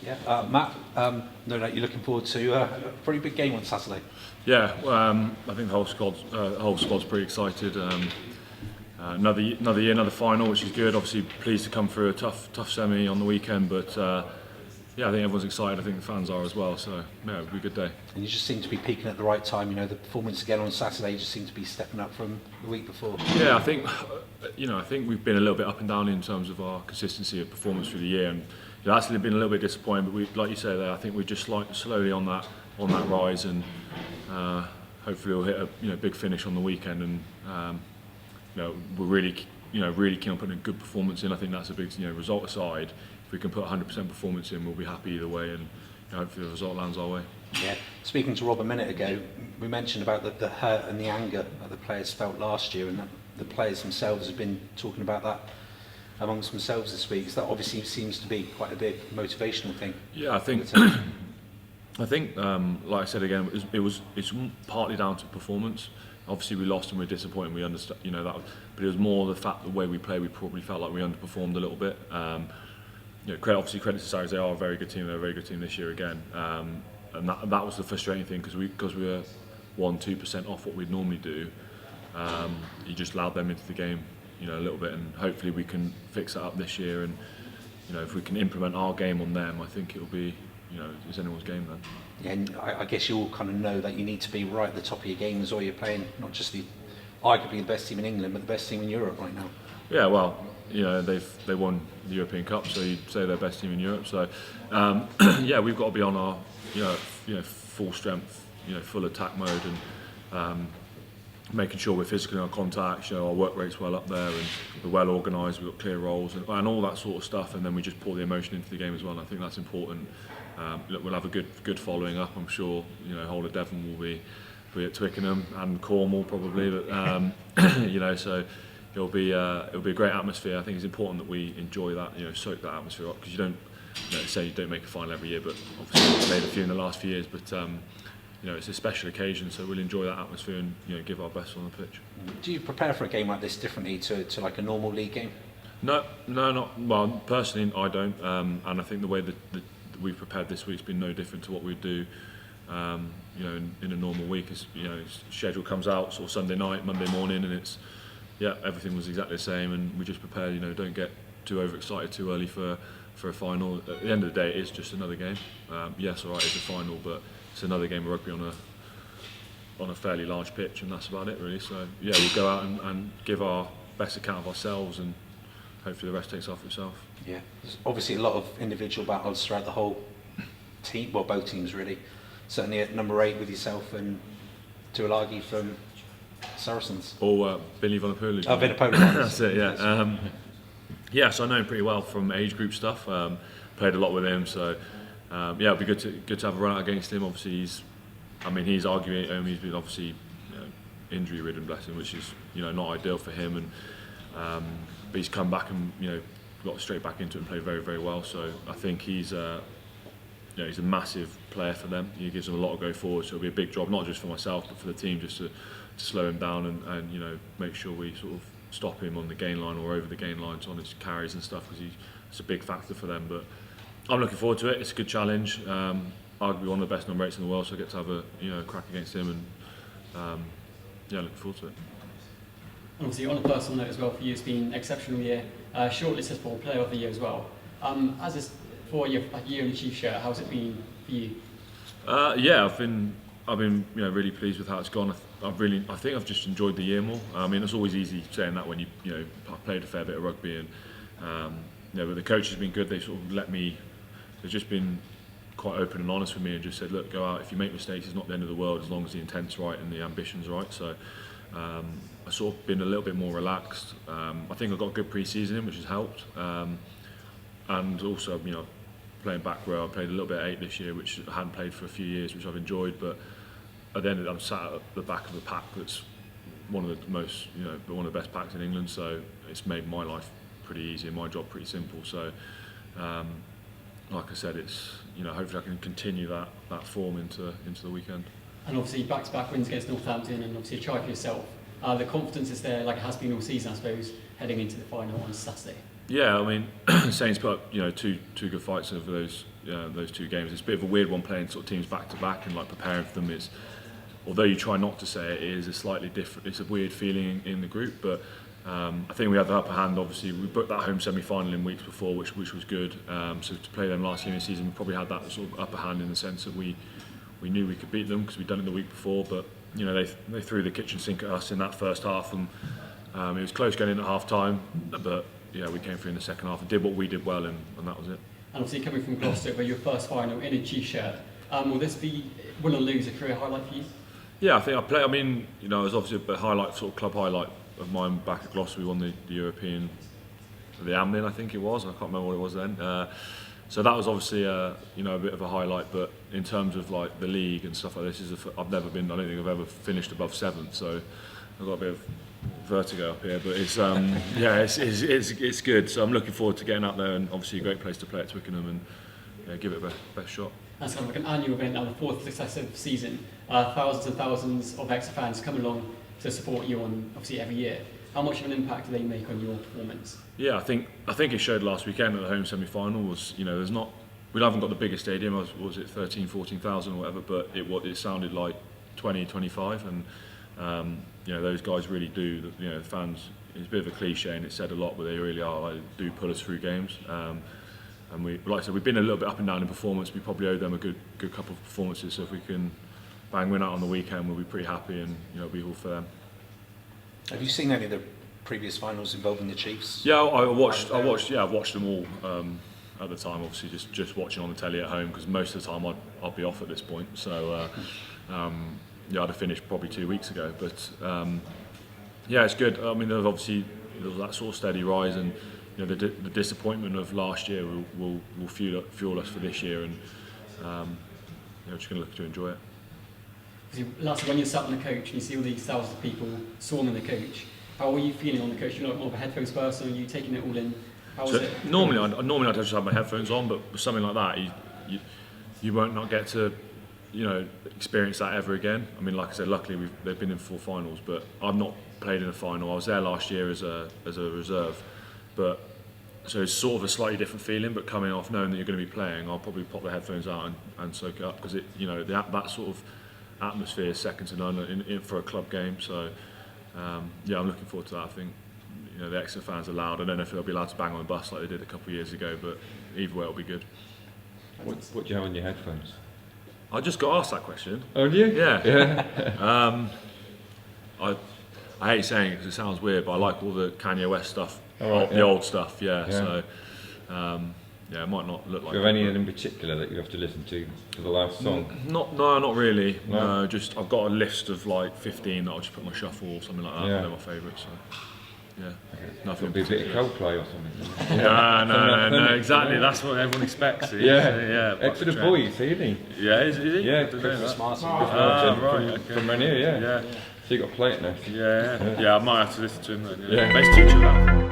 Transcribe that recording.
Yeah, Matt, no doubt you're looking forward to a pretty big game on Saturday. Yeah, I think the whole squad's pretty excited. Another year, another final, which is good. Obviously, pleased to come through a tough semi on the weekend, but yeah, I think everyone's excited. I think the fans are as well. So yeah, it'll be a good day. And you just seem to be peaking at the right time. You know, the performance again on Saturday just seemed to be stepping up from the week before. Yeah, I think we've been a little bit up and down in terms of our consistency of performance through the year, and that's been a little bit disappointing. But like you say there, I think we're just slowly on that rise, and hopefully we'll hit a big finish on the weekend. And we're really keen on putting a good performance in. I think that's a big result aside. If we can put 100% performance in, we'll be happy either way, and hopefully the result lands our way. Yeah. Speaking to Rob a minute ago, we mentioned about the hurt and the anger that the players felt last year, and that the players themselves have been talking about that amongst themselves this week. So that obviously seems to be quite a big motivational thing. Yeah, I think like I said again, it's partly down to performance. Obviously we lost and we're disappointed. We understand, that, but it was more the fact the way we played. We probably felt like we underperformed a little bit. Credit to Saracens. They are a very good team. They're a very good team this year again. And that was the frustrating thing, because we were 1-2% off what we'd normally do. You just allowed them into the game, a little bit, and hopefully we can fix that up this year. And if we can implement our game on them, I think it'll be it's anyone's game then. Yeah, and I guess you all kind of know that you need to be right at the top of your game as well. You're playing not just arguably the best team in England, but the best team in Europe right now. Yeah, well, they won the European Cup, so you'd say they're best team in Europe. So yeah, we've got to be on our full strength, full attack mode, and making sure we're physically on contact. Our work rate's well up there, and we're well organised. We've got clear roles and all that sort of stuff. And then we just pour the emotion into the game as well. And I think that's important. We'll have a good following up. I'm sure whole of Devon will be at Twickenham and Cornwall probably, but so it'll be a great atmosphere. I think it's important that we enjoy that, soak that atmosphere up, because you don't say you don't make a final every year, but obviously we've made a few in the last few years, but it's a special occasion, so we'll enjoy that atmosphere and give our best on the pitch. Do you prepare for a game like this differently to like a normal league game? No, not well. Personally, I don't, and I think the way that we've prepared this week's been no different to what we'd do, in a normal week. Schedule comes out sort of Sunday night, Monday morning, and it's everything was exactly the same, and we just prepared. Don't get too overexcited too early for a final. At the end of the day, it's just another game. Yes, all right, it's a final, but it's another game of rugby on a fairly large pitch, and that's about it really. So yeah, we'll go out and give our best account of ourselves, and hopefully the rest takes off itself. Yeah, there's obviously a lot of individual battles throughout the whole team, well, both teams really. Certainly at number 8 with yourself and Tuilagi from Saracens. Or Billy Vanapola. Oh, Vanapola. That's it, yeah. Yeah, so I know him pretty well from age group stuff. Played a lot with him, so yeah, it'd be good to have a run out against him. Obviously, he's arguing. He's been obviously injury ridden, bless him, which is not ideal for him. And but he's come back and got straight back into it and played very, very well. So I think he's a massive player for them. He gives them a lot of go forward. So it'll be a big job, not just for myself, but for the team, just to slow him down and make sure we sort of stop him on the gain line or over the gain lines on his carries and stuff, because it's a big factor for them. But I'm looking forward to it. It's a good challenge. Arguably one of the best number 8s in the world, so I get to have a crack against him, and looking forward to it. Obviously, on a personal note as well, for you, it's been an exceptional year. Shortlisted for Player of the Year as well. As this for your year in the Chiefs shirt, how's it been for you? Yeah, I've been really pleased with how it's gone. I think I've just enjoyed the year more. I mean, it's always easy saying that when you played a fair bit of rugby, and but the coach has been good. They sort of they've just been quite open and honest with me and just said, look, go out. If you make mistakes, it's not the end of the world as long as the intent's right and the ambition's right. So I've sort of been a little bit more relaxed. I think I got a good pre-season in, which has helped. And also, playing back row, I played a little bit at 8 this year, which I hadn't played for a few years, which I've enjoyed. But at the end of it, I'm sat at the back of a pack that's one of the most, one of the best packs in England. So it's made my life pretty easy and my job pretty simple. So, like I said, it's hopefully I can continue that form into the weekend. And obviously back-to-back wins against Northampton, and obviously a try for yourself. The confidence is there, like it has been all season, I suppose, heading into the final on Saturday. Yeah, I mean, Saints put up, two good fights over those 2 games. It's a bit of a weird one playing sort of teams back to back and like preparing for them. It's, although you try not to say it, it is a slightly different. It's a weird feeling in the group, but I think we had the upper hand. Obviously, we booked that home semi-final in weeks before, which was good. So to play them last game of the season, we probably had that sort of upper hand in the sense that we knew we could beat them because we'd done it the week before. But they threw the kitchen sink at us in that first half, and it was close going in at half time, but yeah, we came through in the second half and did what we did well, and that was it. And obviously coming from Gloucester, where your first final in a Chiefs shirt, will this be win or lose a career highlight for you? Yeah, I think it was obviously a highlight, sort of club highlight of mine back at Gloucester. We won the European, the Amlin, I think it was. I can't remember what it was then. So that was obviously a bit of a highlight. But in terms of like the league and stuff like this, I don't think I've ever finished above 7th. So I've got a bit of vertigo up here, but it's it's good. So I'm looking forward to getting out there, and obviously a great place to play at Twickenham, and give it the best shot. That's kind of like an annual event now, the 4th successive season. Thousands and thousands of Exeter fans come along to support you on obviously every year. How much of an impact do they make on your performance? Yeah, I think it showed last weekend at the home semi-final. We haven't got the biggest stadium. Was it 13,000-14,000 or whatever? But it sounded like 20-25, and those guys really do. The fans. It's a bit of a cliche, and it's said a lot, but they really are. Do pull us through games. And like I said, we've been a little bit up and down in performance. We probably owe them a good couple of performances. So if we can bang win out on the weekend, we'll be pretty happy, and it'll be all for them. Have you seen any of the previous finals involving the Chiefs? Yeah, I've watched them all at the time. Obviously, just watching on the telly at home, because most of the time I'd be off at this point. So I'd have finished probably 2 weeks ago. But yeah, it's good. I mean, there was that sort of steady rise, and the disappointment of last year will fuel us for this year, and just going to look to enjoy it. Lastly, when you're sat on the coach and you see all these thousands of people swarming the coach, how are you feeling on the coach? You're not more of a headphones person, are you taking it all in? How is it? Normally I just have my headphones on, but with something like that, you won't not get to experience that ever again. I mean, like I said, luckily they've been in 4 finals, but I've not played in a final. I was there last year as a reserve, but so it's sort of a slightly different feeling. But coming off knowing that you're going to be playing, I'll probably pop the headphones out and soak it up, because that sort of atmosphere is second to none for a club game. So I'm looking forward to that. I think the Exeter fans are loud. I don't know if they'll be allowed to bang on the bus like they did a couple of years ago, but either way it'll be good. What do you have on your headphones? I just got asked that question. Oh, do you? Yeah. I hate saying it because it sounds weird, but I like all the Kanye West stuff, the old stuff. Yeah. So it might not look like. Do you have any in particular that you have to listen to for the last song? Not really. No, just I've got a list of like 15 that I'll just put on my shuffle or something like that. They're my favourites. So. Yeah, nothing. It'll be a bit of Coldplay or something. No, exactly. That's what everyone expects. Exeter boy, isn't he? Yeah, is he? Yeah, Chris Martin. From around here, yeah. So you got to play it now. Yeah, I might have to listen to him then. Yeah. Best teacher that.